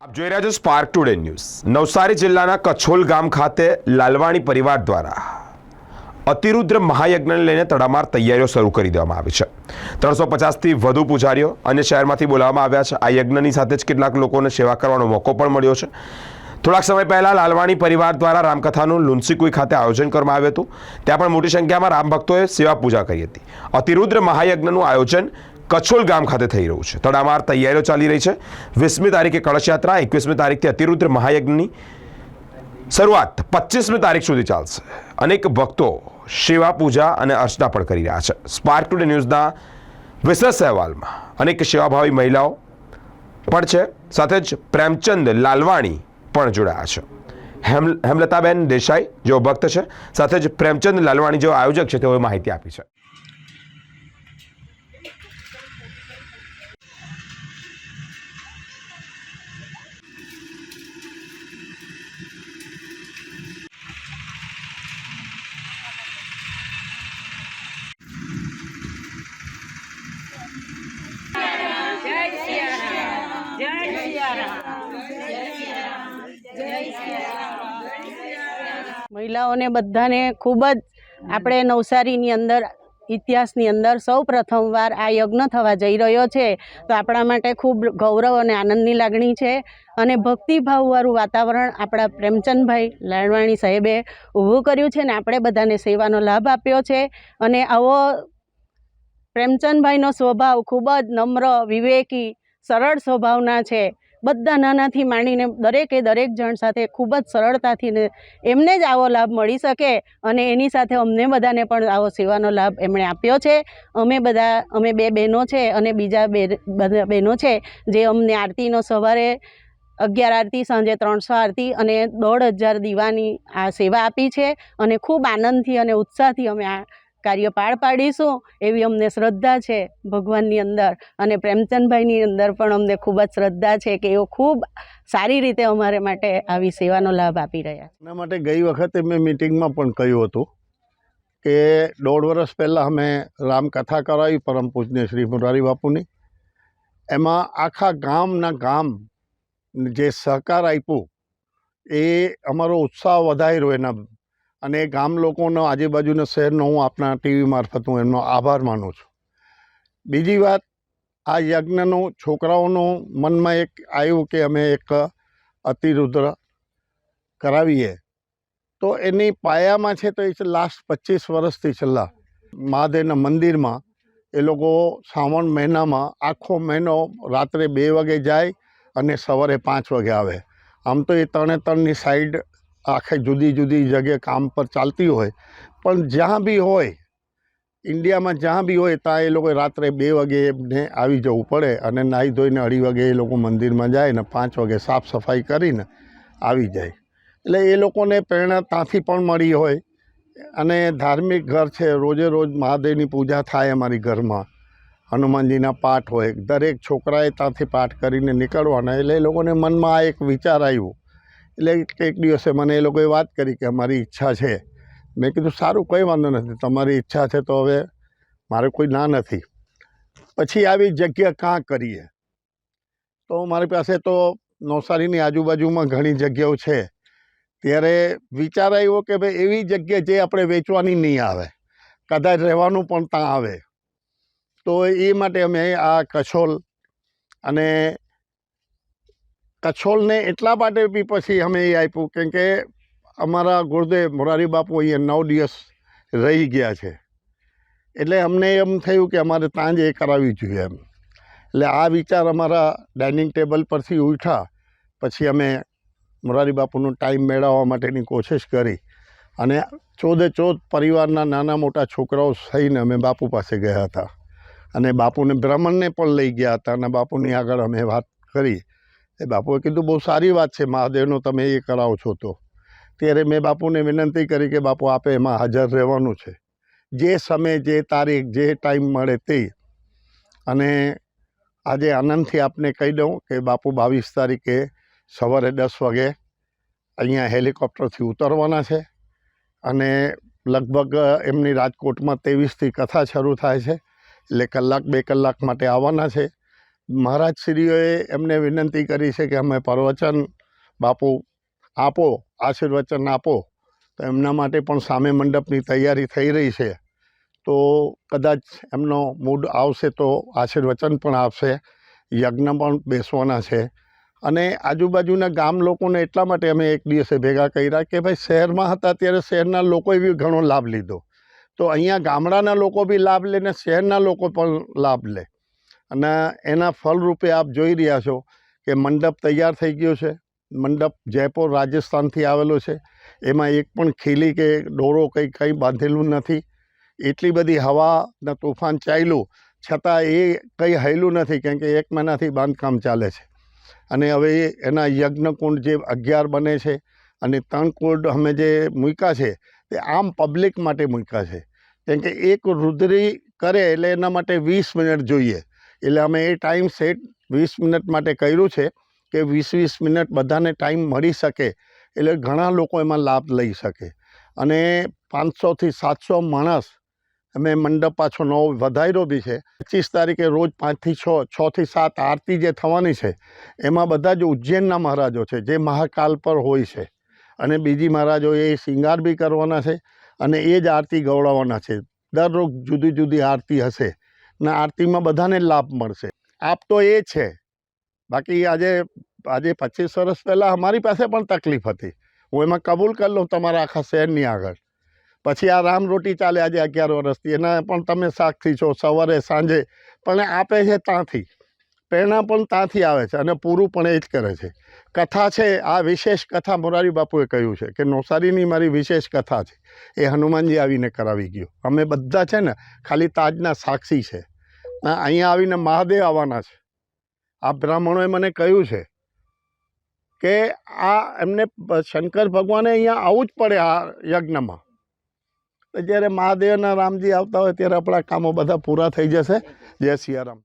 આપ જોઈ રહ્યા છો સ્પાર્ક ટુડે ન્યૂઝ। નવસારી જિલ્લાના કછોલ ગામ ખાતે લાલવાણી પરિવાર દ્વારા અતિરુદ્ર મહાયજ્ઞને લઈને તડામાર તૈયારીઓ શરૂ કરી દેવામાં આવી છે। 350થી વધુ પૂજારીઓ અન્ય શહેરમાંથી બોલાવવામાં આવ્યા છે। આ યજ્ઞની સાથે જ કેટલાક લોકોને સેવા કરવાનો મોકો પણ મળ્યો છે। થોડાક સમય પહેલા લાલવાણી પરિવાર દ્વારા રામકથાનું લુન્સીકુઈ ખાતે આયોજન કરવામાં આવ્યું હતું। ત્યાં પણ મોટી સંખ્યામાં રામ ભક્તોએ સેવા પૂજા કરી હતી। અતિરુદ્ર મહાયજ્ઞનું આયોજન કછોલ ગામ ખાતે થઈ રહ્યું છે। તડામાર તૈયારીઓ ચાલી રહી છે। 20મી તારીખે કળશયાત્રા, 21મી તારીખથી અતિરુદ્ર મહાયજ્ઞની શરૂઆત 25મી તારીખ સુધી ચાલશે। અનેક ભક્તો સેવા પૂજા અને અર્ચના પણ કરી રહ્યા છે। સ્પાર્ક ટુડે ન્યૂઝના વિશેષ અહેવાલમાં અનેક સેવાભાવી મહિલાઓ પણ છે, સાથે જ પ્રેમચંદ લાલવાણી પણ જોડાયા છે। હેમલતાબેન દેસાઈ જેઓ ભક્ત છે, સાથે જ પ્રેમચંદ લાલવાણી જેઓ આયોજક છે, તેઓએ માહિતી આપી છે। મહિલાઓને બધાને ખૂબ જ આપણે નવસારીની અંદર ઇતિહાસની અંદર સૌ પ્રથમવાર આ યજ્ઞ થવા જઈ રહ્યો છે, તો આપણા માટે ખૂબ ગૌરવ અને આનંદની લાગણી છે। અને ભક્તિભાવવાળું વાતાવરણ આપણા પ્રેમચંદભાઈ લાલવાણી સાહેબે ઊભું કર્યું છે ને આપણે બધાને સેવાનો લાભ આપ્યો છે। અને આવો પ્રેમચંદભાઈનો સ્વભાવ ખૂબ જ નમ્ર, વિવેકી, સરળ સ્વભાવના છે। બધા નાનાથી માંડીને દરેક જણ સાથે ખૂબ જ સરળતાથી ને એમને જ આવો લાભ મળી શકે અને એની સાથે અમને બધાને પણ આવો સેવાનો લાભ એમણે આપ્યો છે। અમે 2 બહેનો છે અને બીજા 2 બહેનો છે જે અમને આરતીનો સવારે 11 આરતી, સાંજે 300 આરતી અને 1500 દીવાની આ સેવા આપી છે। અને ખૂબ આનંદથી અને ઉત્સાહથી અમે આ કાર્ય પાર પાડીશું એવી અમને શ્રદ્ધા છે ભગવાનની અંદર, અને પ્રેમચંદભાઈની અંદર પણ અમને ખૂબ જ શ્રદ્ધા છે કે એઓ ખૂબ સારી રીતે અમારે માટે આવી સેવાનો લાભ આપી રહ્યા છે। એના માટે ગઈ વખતે મેં મિટિંગમાં પણ કહ્યું હતું કે 1.5 વર્ષ પહેલાં અમે રામકથા કરાવી પરમ પૂજ્ય શ્રી મોરારી બાપુની। એમાં આખા ગામ જે સહકાર આપ્યું એ અમારો ઉત્સાહ વધાર્યો એના, અને ગામ લોકોનો, આજુબાજુના શહેરનો હું આપણા ટીવી મારફત હું એમનો આભાર માનું છું। બીજી વાત, આ યજ્ઞનું છોકરાઓનું મનમાં એક આવ્યું કે અમે એક અતિરુદ્ર કરાવીએ, તો એની પાયામાં છે તો એ લાસ્ટ 25 વર્ષથી છેલ્લા મહાદેવના મંદિરમાં એ લોકો શ્રાવણ મહિનામાં આખો મહિનો રાત્રે 2 વાગે જાય અને સવારે 5 વાગે આવે। આમ તો એ 3 સાઈડ આખે જુદી જગ્યાએ કામ પર ચાલતી હોય, પણ જ્યાં બી હોય ઇન્ડિયામાં, જ્યાં બી હોય ત્યાં એ લોકો રાત્રે 2 વાગે એમને આવી જવું પડે અને નાહી ધોઈને 2:30 વાગે એ લોકો મંદિરમાં જાય ને 5 વાગે સાફ સફાઈ કરીને આવી જાય। એટલે એ લોકોને પ્રેરણા ત્યાંથી પણ મળી હોય, અને ધાર્મિક ઘર છે, રોજે રોજ મહાદેવની પૂજા થાય અમારી ઘરમાં, હનુમાનજીના પાઠ હોય, દરેક છોકરાએ ત્યાંથી પાઠ કરીને નીકળવાના। એટલે એ લોકોને મનમાં આ એક વિચાર આવ્યો। એટલે એક દિવસે મને એ લોકોએ વાત કરી કે અમારી ઈચ્છા છે। મેં કીધું સારું, કંઈ વાંધો નથી, તમારી ઈચ્છા છે તો હવે મારે કોઈ ના નથી। પછી આવી જગ્યા કાં કરીએ, તો મારી પાસે તો નવસારીની આજુબાજુમાં ઘણી જગ્યાઓ છે। ત્યારે વિચાર આવ્યો કે ભાઈ એવી જગ્યા જે આપણે વેચવાની નહીં આવે, કદાચ રહેવાનું પણ ત્યાં આવે, તો એ માટે અમે આ કછોલને એટલા માટે બી પછી અમે એ આપ્યું કેમ કે અમારા ગુરુદેવ મોરારી બાપુ અહીંયા 9 દિવસ રહી ગયા છે। એટલે અમને એમ થયું કે અમારે ત્યાં જ એ કરાવવી જોઈએ એમ। એટલે આ વિચાર અમારા ડાઇનિંગ ટેબલ પરથી ઉઠ્યા। પછી અમે મોરારી બાપુનો ટાઈમ મેળવવા માટેની કોશિશ કરી અને 14 પરિવારના નાના મોટા છોકરાઓ થઈને અમે બાપુ પાસે ગયા હતા, અને બાપુને બ્રાહ્મણને પણ લઈ ગયા હતા, અને બાપુની આગળ અમે વાત કરી। એ બાપુએ કીધું બહુ સારી વાત છે, મહાદેવનો તમે એ કરાવો છો તો। ત્યારે મેં બાપુને વિનંતી કરી કે બાપુ આપે એમાં હાજર રહેવાનું છે, જે સમય, જે તારીખ, જે ટાઈમ મળે તે। અને આજે આનંદથી આપને કહી દઉં કે બાપુ 22 તારીખે સવારે 10 વાગે અહીંયા હેલિકોપ્ટરથી ઉતરવાના છે, અને લગભગ એમની રાજકોટમાં 23થી કથા શરૂ થાય છે। એટલે 1-2 કલાક માટે આવવાના છે। મહારાજશ્રીઓએ એમને વિનંતી કરી છે કે અમે પ્રવચન બાપુ આપો, આશીર્વચન આપો, તો એમના માટે પણ સામે મંડપની તૈયારી થઈ રહી છે. તો કદાચ એમનો મૂડ આવશે તો આશીર્વચન પણ આપશે, યજ્ઞ પણ બેસવાના છે. અને આજુબાજુના ગામ લોકોને એટલા માટે અમે એક દિવસે ભેગા કર્યા કે ભાઈ શહેરમાં હતા ત્યારે શહેરના લોકોએ બી ઘણો લાભ લીધો, તો અહીંયા ગામડાના લોકો બી લાભ લે ને શહેરના લોકો પણ લાભ લે. અને એના ફલરૂપે આપ જોઈ રહ્યા છો કે મંડપ તૈયાર થઈ ગયો છે. મંડપ જયપુર રાજસ્થાનથી આવેલો છે. એમાં એક પણ ખીલી કે દોરો કંઈ બાંધેલું નથી. એટલી બધી હવાના તોફાન ચાલ્યું છતાં એ કંઈ હયલું નથી, કેમ કે 1 મહિનાથી બાંધકામ ચાલે છે. અને હવે એના યજ્ઞકુંડ જે 11 બને છે અને 3 કુંડ અમે જે મૂક્યા છે તે આમ પબ્લિક માટે મૂક્યા છે, કેમ કે એક રુદ્રી કરે એટલે એના માટે 20 મિનિટ જોઈએ. એટલે અમે એ ટાઈમ સેટ 20 મિનિટ માટે કર્યું છે કે 20 મિનિટ બધાને ટાઈમ મળી શકે, એટલે ઘણા લોકો એમાં લાભ લઈ શકે. અને 500થી 700 માણસ અમે મંડપ પાછો નવો વધાર્યો બી છે. 25 તારીખે રોજ 5 થી 6, 6 થી 7 આરતી જે થવાની છે એમાં બધા જ ઉજ્જૈનના મહારાજો છે જે મહાકાલ પર હોય છે, અને બીજી મહારાજો એ શિંગાર બી કરવાના છે અને એ જ આરતી ગવડાવવાના છે. દરરોજ જુદી જુદી આરતી હશે ને આરતીમાં બધાને લાભ મળશે. આપ તો એ છે, બાકી આજે 25 વર્ષ પહેલાં અમારી પાસે પણ તકલીફ હતી, હું એમાં કબૂલ કરી લઉં તમારા આખા શહેરની આગળ. પછી આ રામ રોટી ચાલે આજે 11 વર્ષથી, એના પણ તમે સાક્ષી છો. સવારે સાંજે પણ આપે છે ત્યાંથી, પ્રેરણા પણ ત્યાંથી આવે છે અને પૂરું પણ એ જ કરે છે. કથા છે, આ વિશેષ કથા મોરારી બાપુએ કહ્યું છે કે નવસારીની મારી વિશેષ કથા છે, એ હનુમાનજી આવીને કરાવી ગયો. અમે બધા છે ને ખાલી તાજના સાક્ષી છે. અહીંયા આવીને મહાદેવ આવવાના છે. આ બ્રાહ્મણોએ મને કહ્યું છે કે આ એમને શંકર ભગવાને અહીંયા આવવું જ પડે આ યજ્ઞમાં. જ્યારે મહાદેવના રામજી આવતા હોય ત્યારે આપણા કામો બધા પૂરા થઈ જશે. જય સિયારામ.